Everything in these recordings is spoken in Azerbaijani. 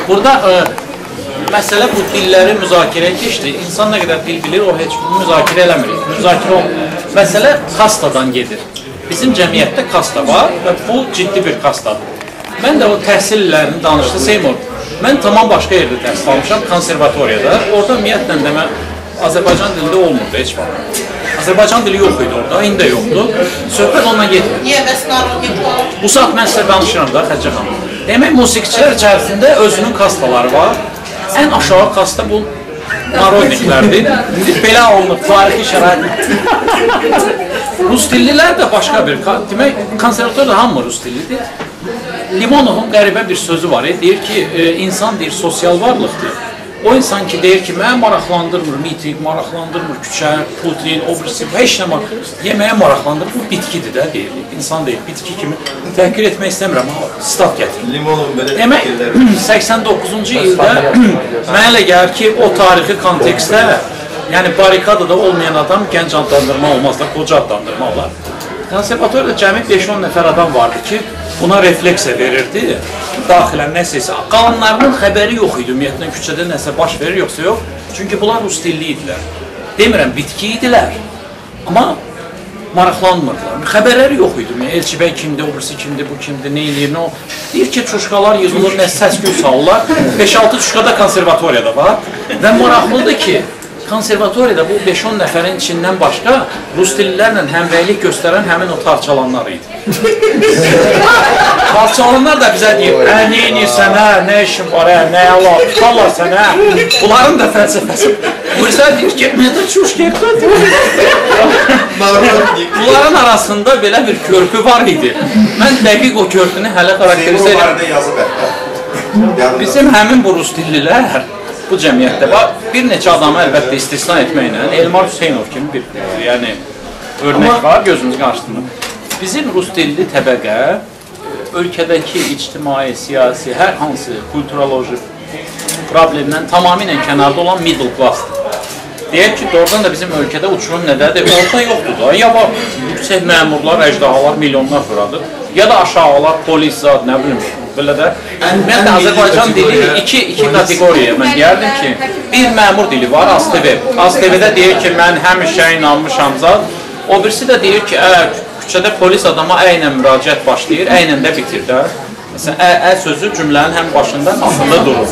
Burada məsələ bu dilləri müzakirə etmişdi. İnsan nə qədər dil bilir, o heç bunu müzakirə eləmir. Müzakirə olmur. Məsələ kastadan gedir. Bizim cəmiyyətdə kasta var və bu ciddi bir kastadır. Mən də o təhsil illərini danışdı Seymur. Mən tamam başqa yerdə təhsil almışam, konservatoriyada. Orada ümumiyyətlə də mən Azərbaycan dilində olmurdu heç vaxt. Azərbaycan dili yox idi orada, indi də yoxdur. Söhbət ondan getmir. Niyə bəs narod? Bu saat mən sizə danışıram da Xədicə xanım. Demək, musiqiçilər içərisində özünün kastaları var. Ən aşağı kasta bu narodniklərdir. Belə olunur, tarixi şərait. Rus dillilər də başqa bir, demək, konservatoriyada hamı Rus dillidir. Limonovun qəribə bir sözü var, deyir ki, insan deyir, sosial varlıqdır. O insan ki, deyir ki, mənə maraqlandırmır miting, maraqlandırmır küçə, Putin, obrisi, heç nə yeməyə maraqlandırmır, bu bitkidir də, deyir. İnsan deyir, bitki kimi təhqir etmək istəmirəm, stat gətirir. Limonovun belə demək, 89-cu ildə mənə elə gəlir ki, o tarixi kontekstdə, yəni barikadada olmayan adam gənc adlandırma olmaz da, qoca adlandırma olar. Konservatoriyada cəmi 5-10 nəfər adam vardı ki, buna refleksiya verirdi, daxilən nəsə isə. Qalanlarının xəbəri yox idi, ümumiyyətlə küçədə nəsə baş verir, yoxsa yox. Çünki bunlar rus dilli idilər. Demirəm, bitki idilər, amma maraqlanmırdılar. Xəbərləri yox idi, Elçibəy kimdir, obrisi kimdir, bu kimdir, nə eləyir, nə o. Deyir ki, çuşqalar yığılır, nəsə səs-küy salırlar. 5-6 çuşqa da konservatoriyada var və maraqlıdır ki, konservatoriyada bu 5-10 nəfərin içindən başqa rus dillilərlə həmrəylik göstərən həmin o tarçalanlar idi. Tarçalanlar da bizə deyir, nə edirsən, nə işin var, nə əla, tutarlar sən, bunların da fəlsəfəsi. Bu bizə deyir ki, mədə çuşqa bunların arasında belə bir körpü var idi. Mən dəqiq o körpünü hələ xarakterizə edirəm. Bizim həmin bu rus dillilər bu cəmiyyətdə var. Bir neçə adamı əlbəttə istisna etməklə, Elmar Hüseynov kimi bir örnək var gözümüz qarşısında. Bizim rus dilli təbəqə ölkədəki ictimai, siyasi, hər hansı kulturoloji problemdən tamamilə kənarda olan middle classdır. Deyək ki, doğrudan da bizim ölkədə uçurum nədədir? Orta yoxdur da. Ya var yüksək məmurlar, əcdahalar milyonlar fıradır. Ya da aşağılar, polis zat, nə bilim, belə də. Mən də Azərbaycan dili iki kateqoriyaya mən deyərdim ki, bir məmur dili var, ASTV. ASTV-də deyir ki, mən həmişə inanmışam zat. O birisi də deyir ki, küçədə polis adama əylə müraciət başlayır, əylə də bitir də. Məsələn, sözü cümlənin həm başında, axında durur.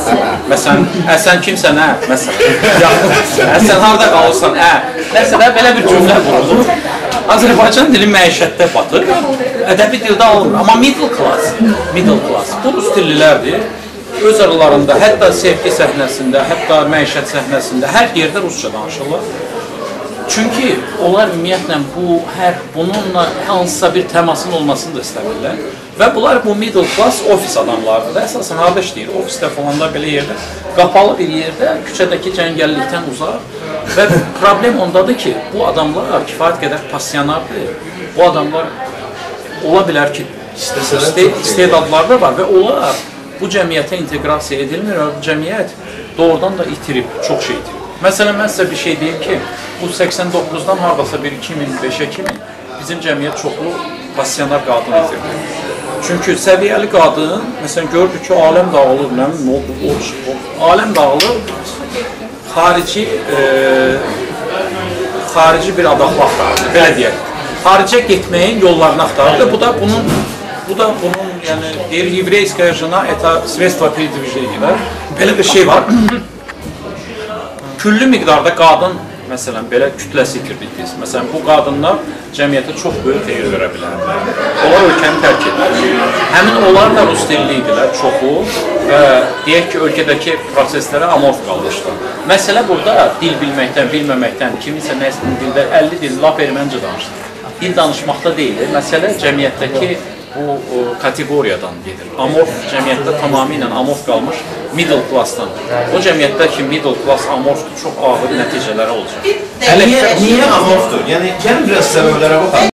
Məsələn, sən kimsən, məsələn, sən harada qalırsan, nəsə də belə bir cümlə vurulur. Azərbaycan dili məişətdə batır, ədəbi dildə alınır. Amma middle class, bu rus dillilərdir. Öz aralarında, hətta sevgi səhnəsində, hətta məişət səhnəsində, hər yerdə rusca danışırlar. Çünki onlar ümumiyyətlə bununla hansısa bir təmasın olmasını da istəmirlər. Və bunlar bu middle class ofis adamlardır. Əsasən harada işləyir? Ofisdə falan da belə yerdə, qapalı bir yerdə, küçədəki cəngəllikdən uzaq. Və problem ondadır ki, bu adamlar kifayət qədər passionardır. Bu adamlar ola bilər ki, istedadları da var və onlar bu cəmiyyətə inteqrasiya edilmir və bu cəmiyyət doğrudan da itirib, çox şey itirib. Məsələn, mən sizə bir şey deyim ki, bu 89-dan haradasa bir 2005-ə kimi bizim cəmiyyət çoxlu passionar qadın itirdi. Çünki səviyyəli qadın, məsələn, gördük ki, aləm dağılır, nə oldu, aləm dağılır, xarici bir adaqlı axtarırdı, belə deyək. Xaricə getməyin yollarını axtarırdı. Bu da bunun, yəni, deyir, Yevreyskaya jena, это sredstva передвижения, belə bir şey var. Küllü miqdarda qadın, məsələn, belə kütləsi itirdikdir. Məsələn, bu qadınlar cəmiyyətə çox böyük xeyir verə bilər. Onlar ölkəni tərk edir. Həmin onlar da rus dilli idilər, çoxu və deyək ki, ölkədəki proseslərə amorf qalmışlar. Məsələ burada dil bilməkdən, bilməməkdən, kiminsə nəslinin dildə 50 dil lap erməncə danışır. Dil danışmaqda deyil, məsələ cəmiyyətdəki bu kateqoriyadan gedir. Amorf cəmiyyətdə tamamilə amorf qalmış middle classdan. O cəmiyyətdə ki, middle class amorfdur, çox ağır nəticələri olacaq. Niyə amorfdur? Yəni, gəlin biraz səbəblərə baxaq.